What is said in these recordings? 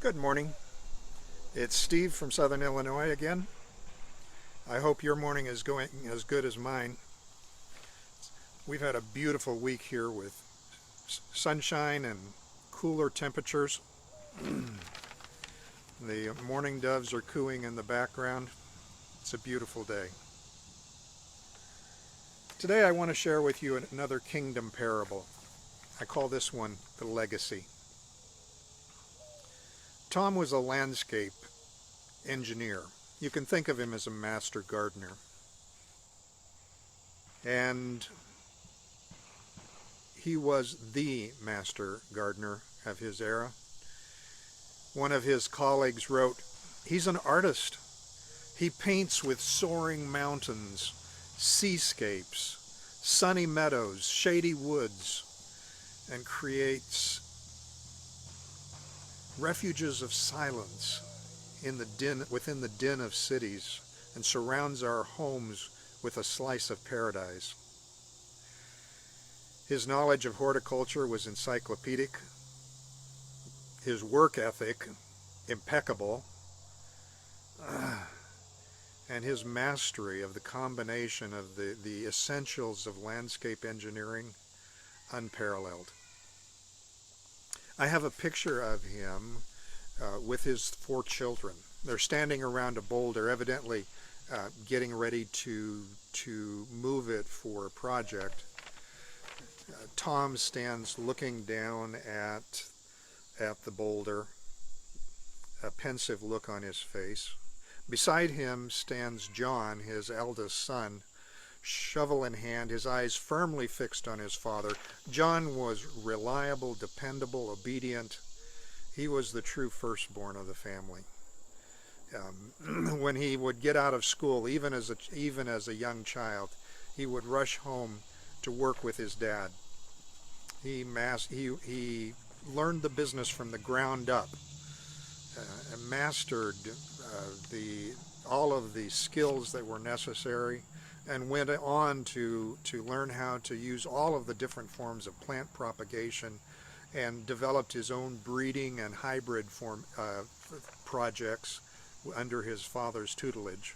Good morning. It's Steve from Southern Illinois again. I hope your morning is going as good as mine. We've had a beautiful week here with sunshine and cooler temperatures. The morning doves are cooing in the background. It's a beautiful day. Today I want to share with you another kingdom parable. I call this one the legacy. Tom was a landscape engineer. You can think of him as a master gardener. And he was the master gardener of his era. One of his colleagues wrote, "He's an artist. He paints with soaring mountains, seascapes, sunny meadows, shady woods, and creates refuges of silence within the din of cities, and surrounds our homes with a slice of paradise." His knowledge of horticulture was encyclopedic, his work ethic impeccable, and his mastery of the combination of the essentials of landscape engineering unparalleled. I have a picture of him with his 4 children. They're standing around a boulder, evidently getting ready to move it for a project. Tom stands looking down at the boulder, a pensive look on his face. Beside him stands John, his eldest son, shovel in hand, his eyes firmly fixed on his father. John was reliable, dependable, obedient. He was the true firstborn of the family. When he would get out of school, even as a young child, he would rush home to work with his dad. He learned the business from the ground up, mastered all of the skills that were necessary, and went on to learn how to use all of the different forms of plant propagation, and developed his own breeding and hybrid projects under his father's tutelage.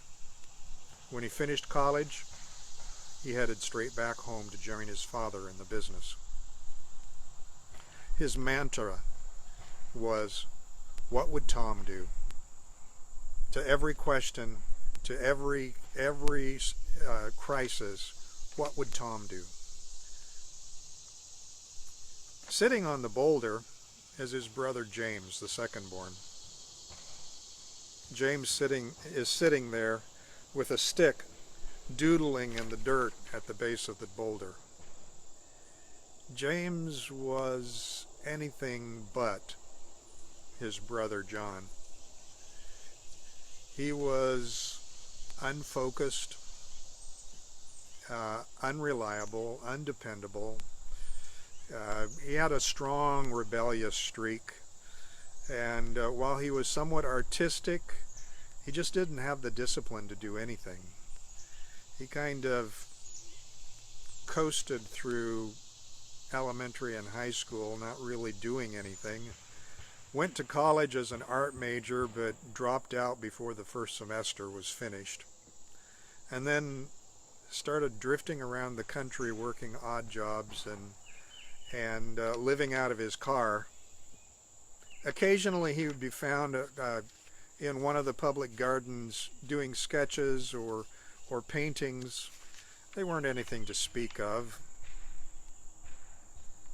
When he finished college, he headed straight back home to join his father in the business. His mantra was, "What would Tom do?" To every question, to every crisis, what would Tom do? Sitting on the boulder is his brother James, the second-born. James is sitting there with a stick, doodling in the dirt at the base of the boulder. James was anything but his brother John. He was unfocused, unreliable, undependable. He had a strong rebellious streak, and while he was somewhat artistic, he just didn't have the discipline to do anything. He kind of coasted through elementary and high school, not really doing anything. Went to college as an art major, but dropped out before the first semester was finished. And then started drifting around the country working odd jobs and living out of his car. Occasionally he would be found in one of the public gardens doing sketches or paintings. They weren't anything to speak of.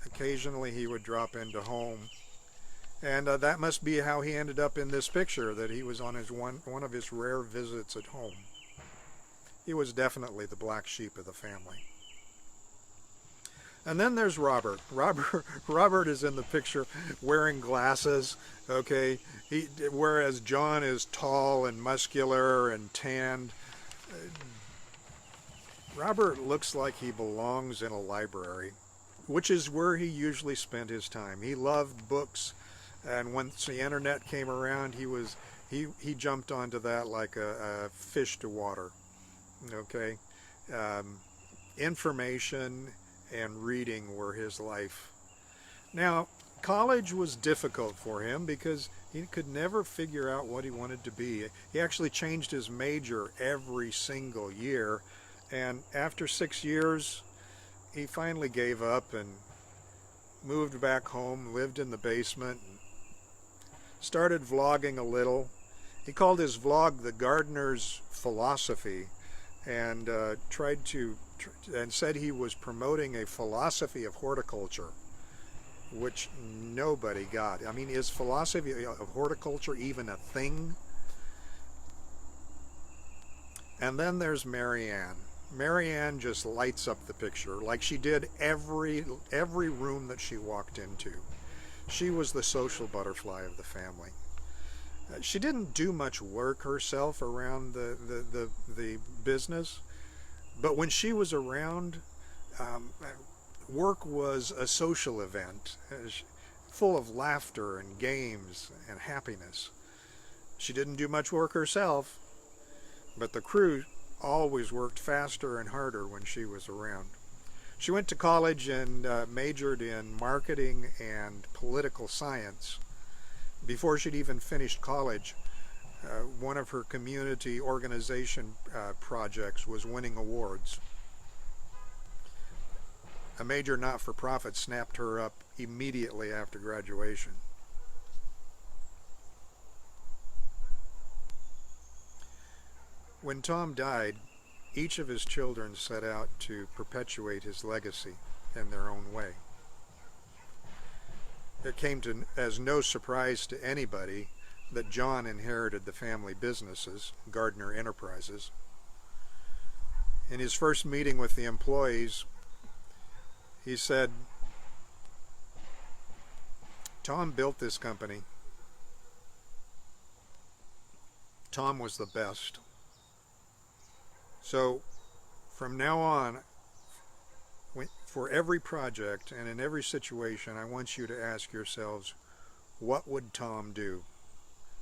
Occasionally he would drop into home, and that must be how he ended up in this picture, that he was on one of his rare visits at home. He was definitely the black sheep of the family. And then there's Robert. Robert is in the picture wearing glasses, okay? Whereas John is tall and muscular and tanned. Robert looks like he belongs in a library, which is where he usually spent his time. He loved books, and once the internet came around, he jumped onto that like a fish to water, okay? Information and reading were his life. Now, College was difficult for him because he could never figure out what he wanted to be. He actually changed his major every single year, and after 6 years, he finally gave up and moved back home, lived in the basement, and started vlogging a little. He called his vlog the Gardner's Philosophy, and and said he was promoting a philosophy of horticulture, which nobody got. I mean, is philosophy of horticulture even a thing? And then there's Marianne. Marianne just lights up the picture like she did every room that she walked into. She was the social butterfly of the family. She didn't do much work herself around the business, but when she was around, work was a social event, full of laughter and games and happiness. She didn't do much work herself, but the crew always worked faster and harder when she was around. She went to college and majored in marketing and political science. Before she'd even finished college, one of her community organization projects was winning awards. A major not-for-profit snapped her up immediately after graduation. When Tom died, each of his children set out to perpetuate his legacy in their own way. It came as no surprise to anybody that John inherited the family businesses, Gardner Enterprises. In his first meeting with the employees, he said, "Tom built this company. Tom was the best. So from now on, for every project and in every situation, I want you to ask yourselves, what would Tom do?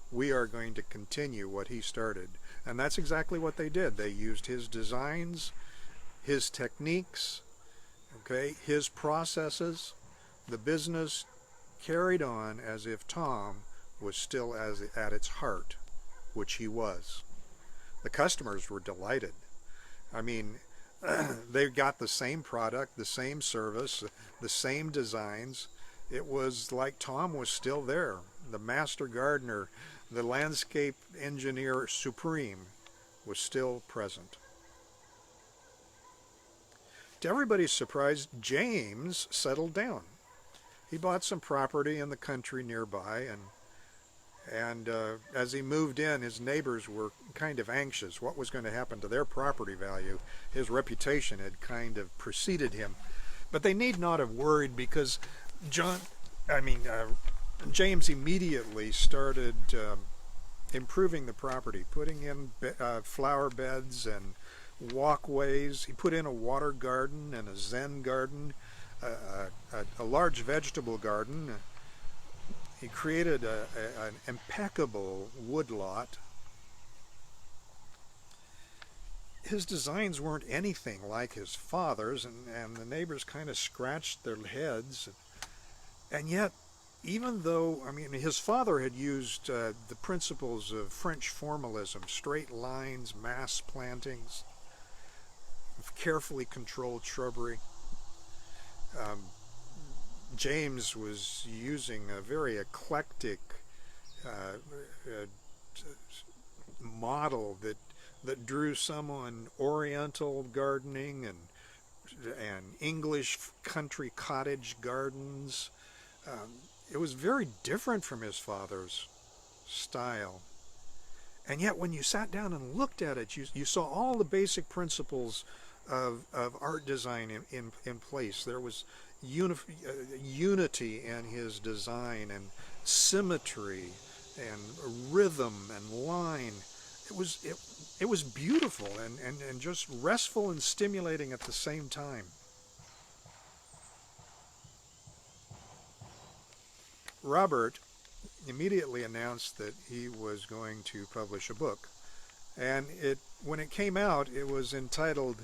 We are going to continue what he started." And that's exactly what they did. They used his designs, his techniques, his processes. The business carried on as if Tom was still at its heart, which he was. The customers were delighted. I mean, they got the same product, the same service, the same designs. It was like Tom was still there. The master gardener, the landscape engineer supreme, was still present. To everybody's surprise, James settled down. He bought some property in the country nearby, and as he moved in, his neighbors were kind of anxious. What was going to happen to their property value? His reputation had kind of preceded him. But they need not have worried, because James immediately started improving the property, putting in flower beds and walkways. He put in a water garden and a Zen garden, a large vegetable garden. He created an impeccable woodlot. His designs weren't anything like his father's, and the neighbors kind of scratched their heads. And yet, even though, his father had used the principles of French formalism, straight lines, mass plantings, carefully controlled shrubbery, James was using a very eclectic model that drew some on Oriental gardening and English country cottage gardens. It was very different from his father's style. And yet when you sat down and looked at it, you saw all the basic principles of art design in place. There was unity in his design, and symmetry and rhythm and line. It was beautiful and just restful and stimulating at the same time. Robert immediately announced that he was going to publish a book, and when it came out, it was entitled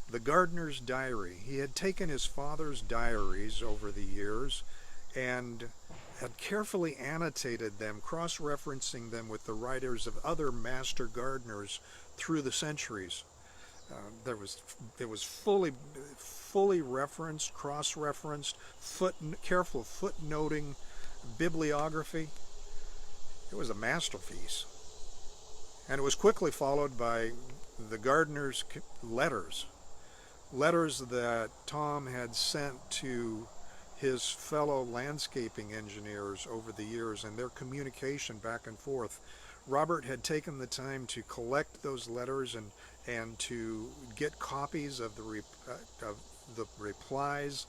The Gardener's Diary. He had taken his father's diaries over the years and had carefully annotated them, cross-referencing them with the writers of other master gardeners through the centuries. It was fully referenced, cross-referenced, careful footnoting, bibliography. It was a masterpiece, and it was quickly followed by the gardener's letters that Tom had sent to his fellow landscaping engineers over the years, and their communication back and forth. Robert had taken the time to collect those letters and to get copies of the replies.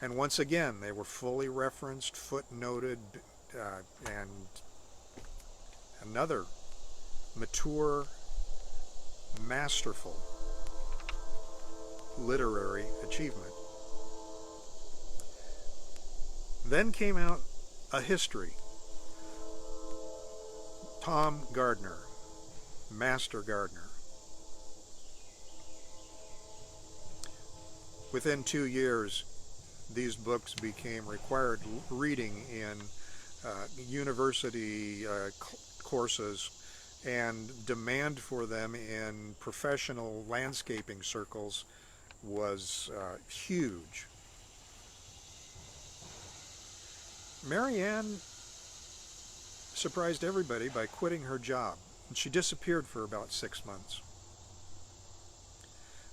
And once again, they were fully referenced, footnoted, and another mature, masterful literary achievement. Then came out a history. Tom Gardner, Master Gardener. Within 2 years, these books became required reading in university courses, and demand for them in professional landscaping circles was huge. Marianne surprised everybody by quitting her job, and she disappeared for about 6 months.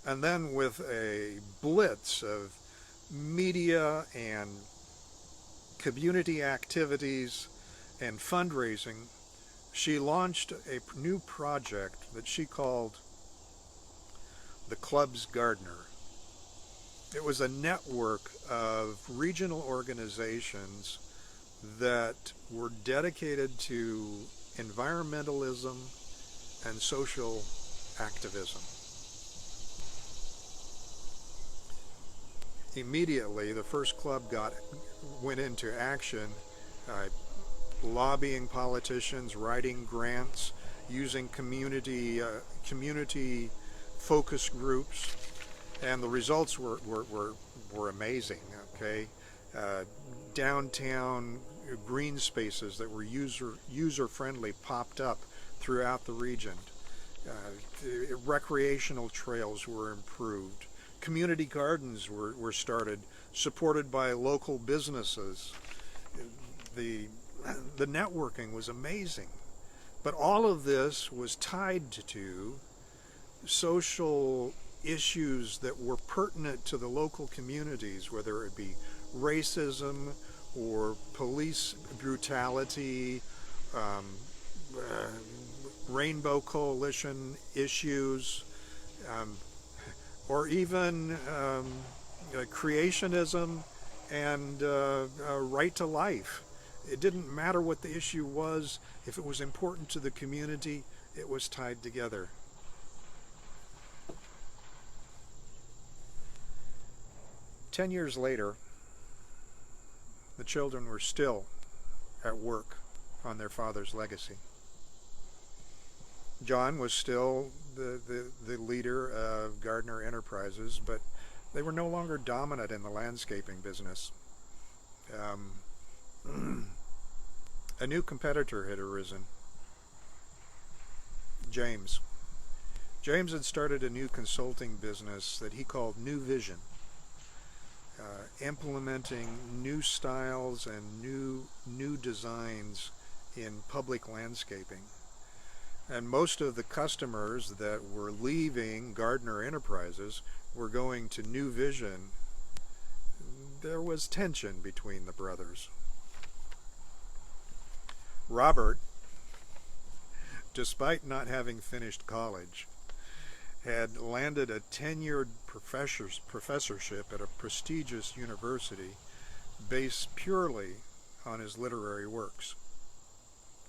And then, with a blitz of media and community activities and fundraising, she launched a new project that she called the Club's Gardner. It was a network of regional organizations that were dedicated to environmentalism and social activism. Immediately, the first club went into action, lobbying politicians, writing grants, using community focus groups, and the results were amazing. Okay, downtown green spaces that were user friendly popped up throughout the region. Recreational trails were improved. Community gardens were started, supported by local businesses. The networking was amazing. But all of this was tied to social issues that were pertinent to the local communities, whether it be racism or police brutality, Rainbow Coalition issues, or even creationism and right to life. It didn't matter what the issue was. If it was important to the community, it was tied together. Ten years later, the children were still at work on their father's legacy. John was still the leader of Gardner Enterprises, but they were no longer dominant in the landscaping business. A new competitor had arisen. James. James had started a new consulting business that he called New Vision, implementing new styles and new designs in public landscaping. And most of the customers that were leaving Gardner Enterprises were going to New Vision. There was tension between the brothers. Robert, despite not having finished college, had landed a tenured professorship at a prestigious university based purely on his literary works.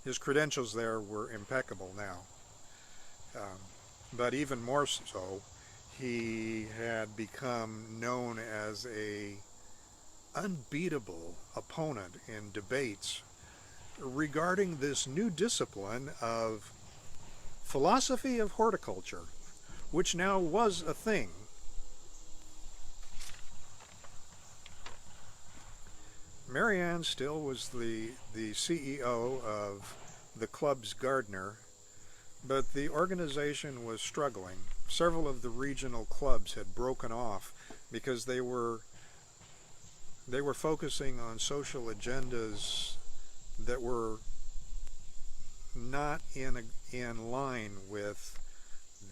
His credentials there were impeccable now. But even more so, he had become known as an unbeatable opponent in debates regarding this new discipline of philosophy of horticulture, which now was a thing. Marianne still was the CEO of the club's Gardner, but the organization was struggling. Several of the regional clubs had broken off because they were focusing on social agendas that were not in line with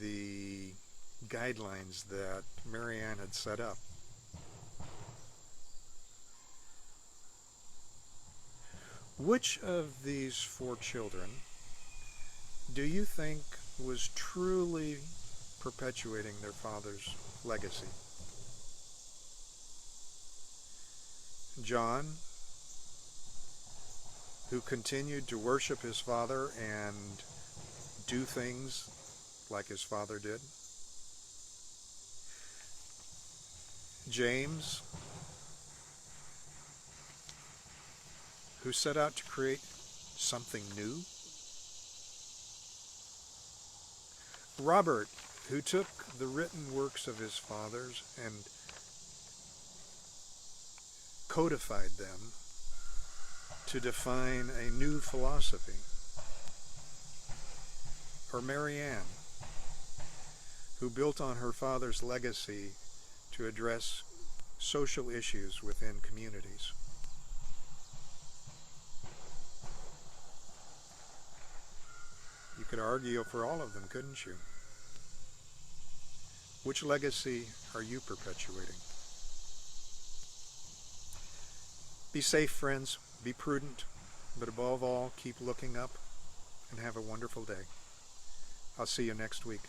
the guidelines that Marianne had set up. Which of these four children do you think was truly perpetuating their father's legacy? John, who continued to worship his father and do things like his father did? James, who set out to create something new? Robert, who took the written works of his fathers and codified them to define a new philosophy? Or Marianne, who built on her father's legacy to address social issues within communities? You could argue for all of them, couldn't you? Which legacy are you perpetuating? Be safe, friends. Be prudent. But above all, keep looking up and have a wonderful day. I'll see you next week.